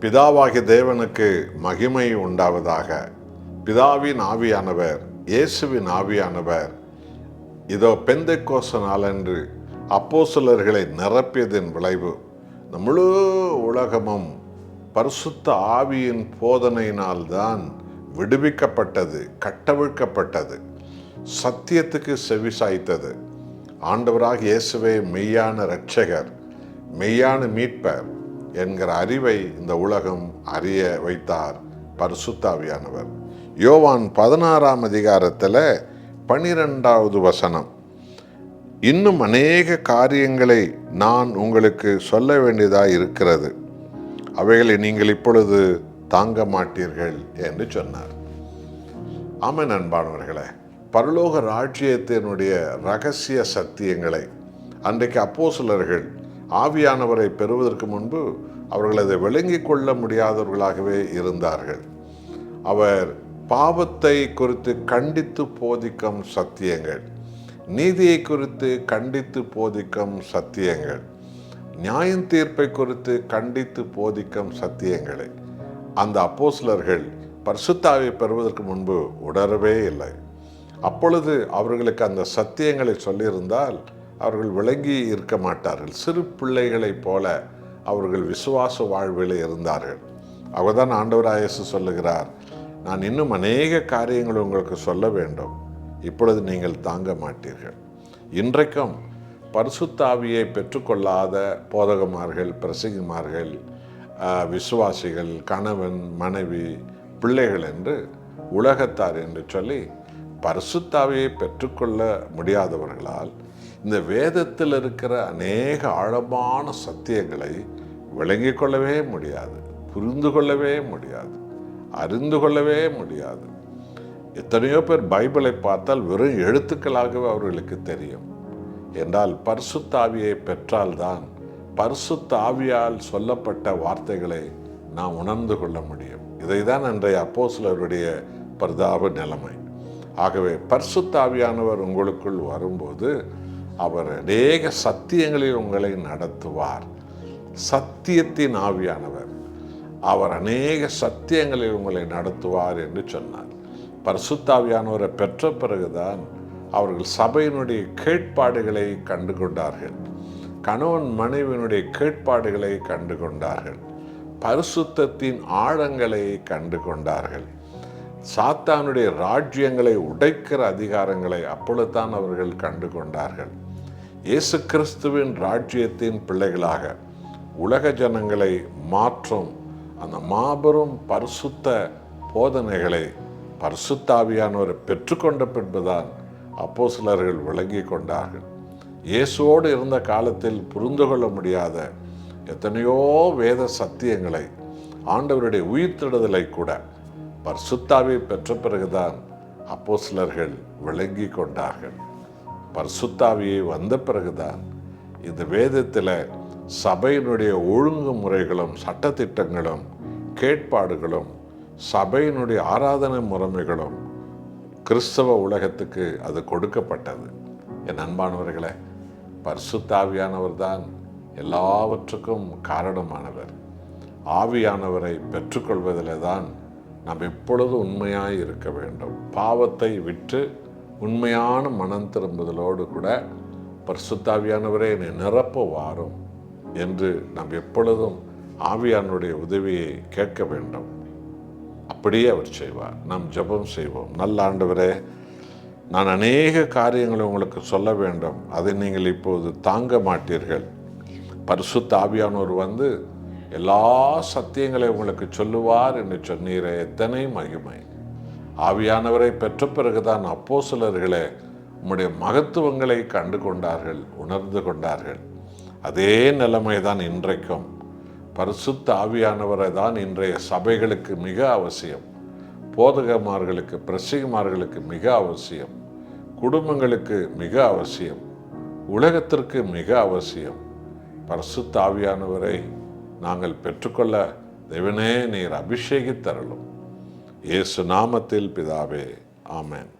பிதாவாகிய தேவனுக்கு மகிமை உண்டாவதாக. பிதாவின் ஆவியானவர், இயேசுவின் ஆவியானவர் இதோ பெந்தைக்கோஸ்து நாளன்று அப்போஸ்தலர்களை நிரப்பியதின் விளைவு இந்த முழு உலகமும் பரிசுத்த ஆவியின் போதனையினால்தான் விடுவிக்கப்பட்டது, கட்டவிழ்க்கப்பட்டது, சத்தியத்துக்கு செவிசாய்த்தது. ஆண்டவராக இயேசுவே மெய்யான இரட்சகர், மெய்யான மீட்பர் என்கிற அறிவை இந்த உலகம் அறிய வைத்தார் பரிசுத்த ஆவியானவர். யோவான் 16ஆம் அதிகாரத்தில் 12வது வசனம், இன்னும் அநேக காரியங்களை நான் உங்களுக்கு சொல்ல வேண்டியதாக இருக்கிறது, அவைகளை நீங்கள் இப்பொழுது தாங்க மாட்டீர்கள் என்று சொன்னார். ஆமென். அன்பானவர்களே, பரலோக ராஜ்யத்தினுடைய இரகசிய சத்தியங்களை அன்றைக்கு அப்போஸ்தலர்கள் ஆவியானவரை பெறுவதற்கு முன்பு அவர்கள் அதை விளங்கிக் கொள்ள முடியாதவர்களாகவே இருந்தார்கள். அவர் பாவத்தை குறித்து கண்டித்து போதிக்கும் சத்தியங்கள், நீதியை குறித்து கண்டித்து போதிக்கும் சத்தியங்கள், நியாயம் தீர்ப்பை குறித்து கண்டித்து போதிக்கும் சத்தியங்களை அந்த அப்போஸ்தலர்கள் பரிசுத்த ஆவியை பெறுவதற்கு முன்பு உணரவே இல்லை. அப்பொழுது அவர்களுக்கு அந்த சத்தியங்களை சொல்லியிருந்தால் அவர்கள் விளங்கி இருக்க மாட்டார்கள். சிறு பிள்ளைகளைப் போல அவர்கள் விசுவாச வாழ்வில் இருந்தார்கள். அவர்தான் ஆண்டவராகிய இயேசு சொல்லுகிறார், நான் இன்னும் அநேக காரியங்கள் உங்களுக்கு சொல்ல வேண்டும், இப்பொழுது நீங்கள் தாங்க மாட்டீர்கள். இன்றைக்கும் பரிசுத்த ஆவியை பெற்றுக்கொள்ளாத போதகமார்கள், பிரசங்கிமார்கள், விசுவாசிகள், கணவன், மனைவி, பிள்ளைகள் என்று உலகத்தார் என்று சொல்லி பரிசுத்த ஆவியை பெற்றுக்கொள்ள முடியாதவர்களால் இந்த வேதத்தில் இருக்கிற அநேக ஆழமான சத்தியங்களை விளங்கிக் கொள்ளவே முடியாது, புரிந்து கொள்ளவே முடியாது, அறிந்து கொள்ளவே முடியாது. எத்தனையோ பேர் பைபிளை பார்த்தால் வெறும் எழுத்துக்களாகவே அவர்களுக்கு தெரியும். என்றால் பரிசுத்த ஆவியை பெற்றால்தான் பரிசுத்த ஆவியால் சொல்லப்பட்ட வார்த்தைகளை நாம் உணர்ந்து கொள்ள முடியும். இதைதான் அன்றைய அப்போஸ்தலருடைய பரிதாப நிலைமை. ஆகவே பரிசுத்த ஆவியானவர் உங்களுக்குள் வரும்போது அவர் அநேக சத்தியங்களில் உங்களை நடத்துவார். சத்தியத்தின் ஆவியானவர், அவர் அநேக சத்தியங்களில் உங்களை நடத்துவார் என்று சொன்னார். பரிசுத்த ஆவியானவரை பெற்ற பிறகுதான் அவர்கள் சபையினுடைய கேட்பாடுகளை கண்டு கொண்டார்கள், கணவன் மனைவியினுடைய கேட்பாடுகளை கண்டு கொண்டார்கள், பரிசுத்தத்தின் ஆழங்களை கண்டு கொண்டார்கள், சாத்தானுடைய ராஜ்யங்களை உடைக்கிற அதிகாரங்களை அப்பொழுதுதான் அவர்கள் கண்டு கொண்டார்கள். இயேசு கிறிஸ்துவின் ராஜ்யத்தின் பிள்ளைகளாக உலக ஜனங்களை மாற்றும் அந்த மாபெரும் பரிசுத்த போதனைகளை பரிசுத்த ஆவியானவரை பெற்றுக்கொண்ட பின்புதான் அப்போஸ்தலர்கள் விளங்கி கொண்டார்கள். இயேசுவோடு இருந்த காலத்தில் புரிந்து கொள்ள முடியாத எத்தனையோ வேத சத்தியங்களை, ஆண்டவருடைய உயிர்த்தெழுதலை கூட பரிசுத்த ஆவியை பெற்ற பிறகுதான் அப்போஸ்தலர்கள் விளங்கி கொண்டார்கள். பரிசுத்த ஆவியை வந்த பிறகுதான் இந்த வேதத்தில் சபையினுடைய ஒழுங்குமுறைகளும் சட்டத்திட்டங்களும் கேட்பாடுகளும் சபையினுடைய ஆராதனை முறைமைகளும் கிறிஸ்தவ உலகத்துக்கு அது கொடுக்கப்பட்டது. என் அன்பானவர்களே, பரிசுத்த ஆவியானவர் தான் எல்லாவற்றுக்கும் காரணமானவர். ஆவியானவரை பெற்றுக்கொள்வதில் தான் நாம் எப்பொழுதும் உண்மையாய் இருக்க வேண்டும். பாவத்தை விட்டு உண்மையான மனம் திரும்புதலோடு கூட பரிசுத்த ஆவியானவரே என்னை நிரப்ப வாரும் என்று நாம் எப்பொழுதும் ஆவியானுடைய உதவியை கேட்க வேண்டும். அப்படியே அவர் செய்வார். நாம் ஜெபம் செய்வோம். நல்ல ஆண்டவரே, நான் அநேக காரியங்களை உங்களுக்கு சொல்ல வேண்டும், அதை நீங்கள் இப்போது தாங்க மாட்டீர்கள். பரிசுத்த ஆவியானவர் வந்து எல்லா சத்தியங்களையும் உங்களுக்கு சொல்லுவார் என்று சொன்னீரே, எத்தனை மகிமை! ஆவியானவரை பெற்ற பிறகுதான் அப்போஸ்தலர்களே உம்முடைய மகத்துவங்களை கண்டு கொண்டார்கள், உணர்ந்து கொண்டார்கள். அதே நிலைமை தான் இன்றைக்கும். பரிசுத்த ஆவியானவரை தான் இன்றைய சபைகளுக்கு மிக அவசியம், போதகமார்களுக்கு, பிரசங்கிமார்களுக்கு மிக அவசியம், குடும்பங்களுக்கு மிக அவசியம், உலகத்திற்கு மிக அவசியம். பரிசுத்த ஆவியானவரை நாங்கள் பெற்றுக்கொள்ள தேவனே நீர் அபிஷேகித்தருளும். இயேசு நாமத்தில் பிதாவே, ஆமென்.